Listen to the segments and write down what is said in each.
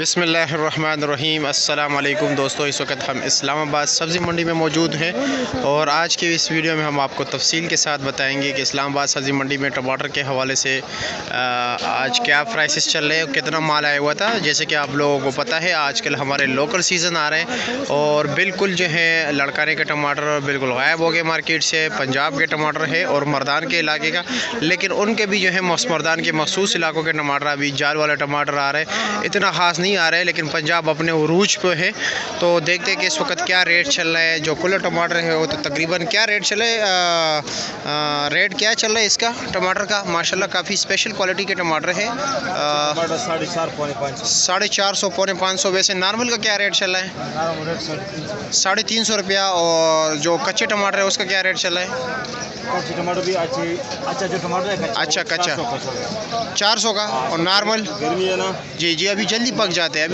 बिस्मिल्लाहिर्रहमानिर्रहीम। अस्सलाम वालेकुम दोस्तों, इस वक्त हम इस्लामाबाद सब्ज़ी मंडी में मौजूद हैं और आज की इस वीडियो में हम आपको तफसील के साथ बताएंगे कि इस्लामाबाद सब्ज़ी मंडी में टमाटर के हवाले से आज क्या प्राइसेस चल रहे हैं, कितना माल आया हुआ था। जैसे कि आप लोगों को पता है आजकल हमारे लोकल सीज़न आ रहे हैं और बिल्कुल जो है लड़काने के टमाटर बिल्कुल गायब हो गए मार्केट से। पंजाब के टमाटर है और मर्दान के इलाके का, लेकिन उनके भी जो है मर्दान के मखसूस इलाकों के टमाटर, अभी जाल वाले टमाटर आ रहे हैं, इतना ख़ास नहीं आ रहे हैं, लेकिन पंजाब अपने उरूज पे है। तो देखते हैं कि इस वक्त क्या रेट चल रहा है। जो कुल्ला टमाटर है वो तो तकरीबन क्या रेट चले, रेट क्या चल रहा है इसका टमाटर का। माशाल्लाह काफ़ी स्पेशल क्वालिटी के टमाटर है। 450 पौने 500। वैसे नॉर्मल का क्या रेट चल रहा है? 350 रुपया। और जो कच्चे टमाटर है उसका क्या रेट चल रहा है? कच्चे टमाटर भी अच्छा जो टमाटर है अच्छा कच्चा 400 का। और नॉर्मल गर्मी है ना जी जी, अभी जल्दी पक जाते हैं।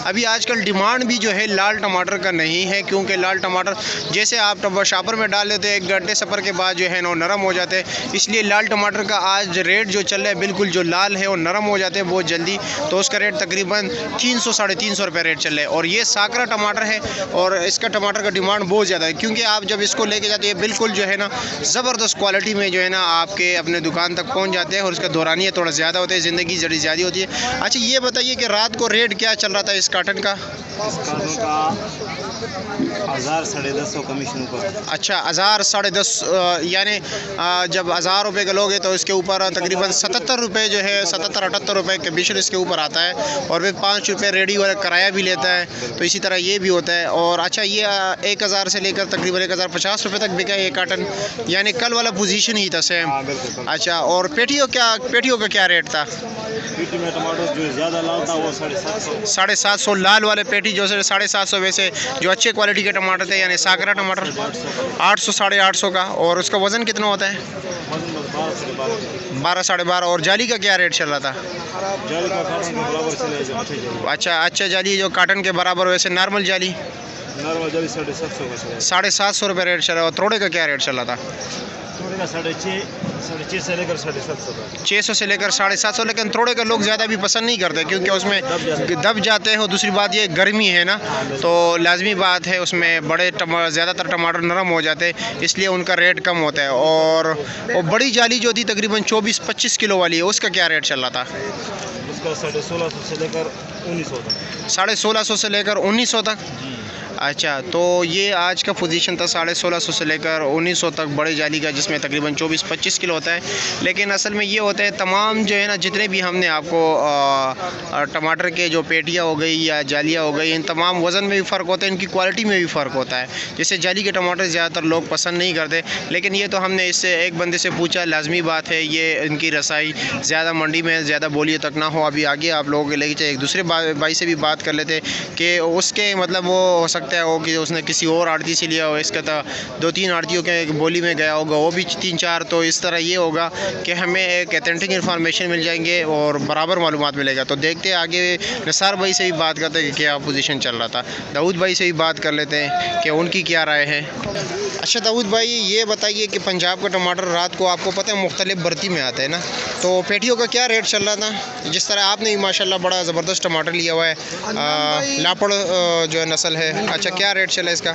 अभी आजकल डिमांड भी जो है लाल टमाटर का नहीं है, क्योंकि लाल टमाटर जैसे आप शॉपर में डाल देते हैं 1 घंटे सफ़र के बाद जो है ना नरम हो जाते हैं, इसलिए लाल टमाटर का आज रेट जो चल रहा है बिल्कुल जो लाल है वो नरम हो जाते हैं बहुत जल्दी। तो उसका रेट तकरीबन 300 साढ़े 300 रुपये रेट चल रहा है। और ये साकरा टमाटर है और इसका टमाटर का डिमांड बहुत ज़्यादा है, क्योंकि आप जब इसको लेके जाते हैं बिल्कुल जो है ना ज़बरदस्त क्वालिटी में जो है ना आपके अपने दुकान तक पहुँच जाते हैं और उसका दौरानिया थोड़ा ज़्यादा होता है, ज़िंदगी जड़ी ज़्यादा होती है। अच्छा ये बताइए कि रात को रेट क्या चल रहा था इस काटन का? इस कार्टून का 1000 साढ़े 1000 कमीशन ऊपर। अच्छा 1000 साढ़े 10, यानी जब 1000 रुपये का लोगे तो इसके ऊपर तकरीबन 77 रुपये जो है 77-78 रुपये कमीशन इसके ऊपर आता है। और फिर 5 रुपये रेडी वाला किराया भी लेता है, तो इसी तरह ये भी होता है। और अच्छा ये 1000 से लेकर तकरीबन 1050 रुपये तक बिका ये काटन, यानी कल वाला पोजीशन ही था सेम। अच्छा और पेटियों का क्या रेट था? पेटी में टमाटर जो ज़्यादा लाल था वो 750। 750 लाल वाले पेटी जो है 750। वैसे जो अच्छे क्वालिटी के टमाटर थे यानी साकरा टमाटर 800 साढ़े 800 का। और उसका वज़न कितना होता है? 12 साढ़े 12। और जाली का क्या रेट चल रहा था? जाली का काटन के बराबर चले। अच्छा जाली जो काटन के बराबर। वैसे नॉर्मल जाली 750 साढ़े 700 रुपये रेट चल रहा है। और थोड़े का क्या रेट चल रहा था? थोड़े का 650 से लेकर 750। 600 से लेकर 750। लेकिन थोड़े का लोग ज़्यादा भी पसंद नहीं करते, क्योंकि उसमें दब जाते हैं। और दूसरी बात ये गर्मी है ना, तो लाजमी बात है उसमें ज़्यादातर टमाटर नरम हो जाते हैं, इसलिए उनका रेट कम होता है। और बड़ी जाली जो थी तकरीबन 24-25 किलो वाली है, उसका क्या रेट चल रहा था? उसका 1650 से लेकर 1900 तक। 1650 से लेकर 1900 तक। अच्छा तो ये आज का पोजीशन था 1650 से लेकर 1900 तक बड़े जाली का, जिसमें तकरीबन 24-25 किलो होता है। लेकिन असल में ये होता है तमाम जो है ना जितने भी हमने आपको टमाटर के जो पेटियाँ हो गई या जालियाँ हो गई, इन तमाम वज़न में भी फ़र्क होता है, इनकी क्वालिटी में भी फ़र्क होता है। जैसे जाली के टमाटर ज़्यादातर लोग पसंद नहीं करते, लेकिन ये तो हमने इससे एक बंदे से पूछा, लाजमी बात है ये इनकी रसाई ज़्यादा मंडी में ज़्यादा बोली तक ना हो। अभी आगे आप लोगों के लेके चले एक दूसरे भाई से भी बात कर लेते कि उसके मतलब वो हो सकता है हो कि उसने किसी और आड़ती से लिया हो, इसका तो 2-3 आड़तियों के बोली में गया होगा, वो भी 3-4। तो इस तरह ये होगा कि हमें एक ऑथेंटिक इन्फॉर्मेशन मिल जाएंगे और बराबर मालूमात मिलेगा। तो देखते हैं आगे निसार भाई से भी बात करते हैं कि क्या पोजीशन चल रहा था। दाऊद भाई से भी बात कर लेते हैं कि उनकी क्या राय है। अच्छा दाऊद भाई ये बताइए कि पंजाब का टमाटर रात को आपको पता है मुख्तलिफ भर्ती में आता है ना, तो पेटियों का क्या रेट चल रहा था? जिस तरह आपने भी माशाल्लाह बड़ा ज़बरदस्त टमाटर लिया हुआ है, लापड़ जो है नस्ल है। अच्छा क्या रेट चला इसका?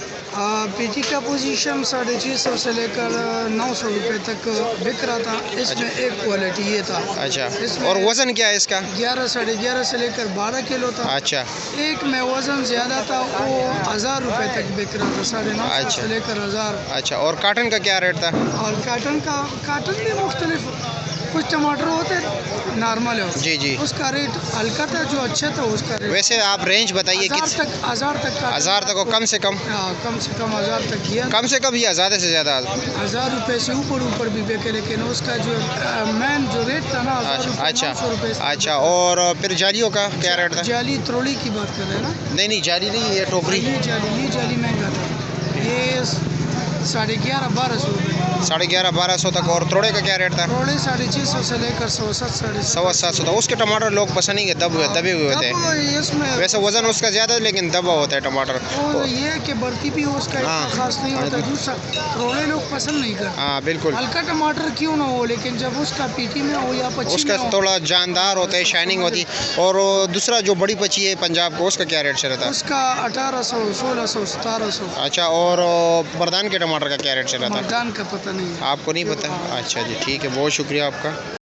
पेटी का पोजीशन 650 से लेकर 900 रुपये तक बिक रहा था। इसमें एक क्वालिटी ये था। अच्छा और वज़न क्या है इसका? 11 साढ़े 11 से लेकर 12 किलो था। अच्छा एक में वज़न ज़्यादा था, वो 1000 रुपये तक बिक रहा था, 950 से लेकर 1000। अच्छा और काटन का क्या रेट था? और काटन भी मुख्तलिफ, कुछ टमाटर होते नॉर्मल है जी जी, उसका रेट हल्का था, जो अच्छा था उसका रेट। वैसे आप रेंज बताइए कि 1000 तक 1000 तक हो, कम से कम? कम से कम 1000 तक किया। कम से कम या ज़्यादा से ज़्यादा? 1000 रुपये से ऊपर भी बिके, लेकिन उसका जो मेन जो रेट था ना 900 रुपये। अच्छा और फिर जालियों का क्या रेट था? जाली त्रोड़ी की बात कर रहे हैं ना? नहीं जाली नहीं, ये टोकरी। ये जाली महंगा था। ये 11,500-1,200 रुपये। 11,500-1,200 तक। और तोड़े का क्या रेट था? रोड़े 650 से लेकर 750 750 था। उसके टमाटर लोग पसंद नहीं करते, दबे हुए होते हैं। इसमें वैसे वज़न उसका ज़्यादा है लेकिन दबा होता है टमाटर। और ये है कि बढ़ती भी उसका इतना हाँ। खास नहीं होता। दूसरा रोड़े लोग पसंद नहीं करते। हाँ बिल्कुल, हल्का टमाटर क्यों ना हो, लेकिन जब उसका पीटी में हो या पची उसका में हो, थोड़ा जानदार होता है, शाइनिंग होती है। और दूसरा जो बड़ी पची है पंजाब को, उसका क्या रेट चल रहा था? उसका 1800, 1600, 1700। अच्छा, और बरदान के टमाटर का क्या रेट चल रहा था? मर्दान का पता नहीं है। आपको नहीं पता? अच्छा जी, ठीक है, बहुत शुक्रिया आपका।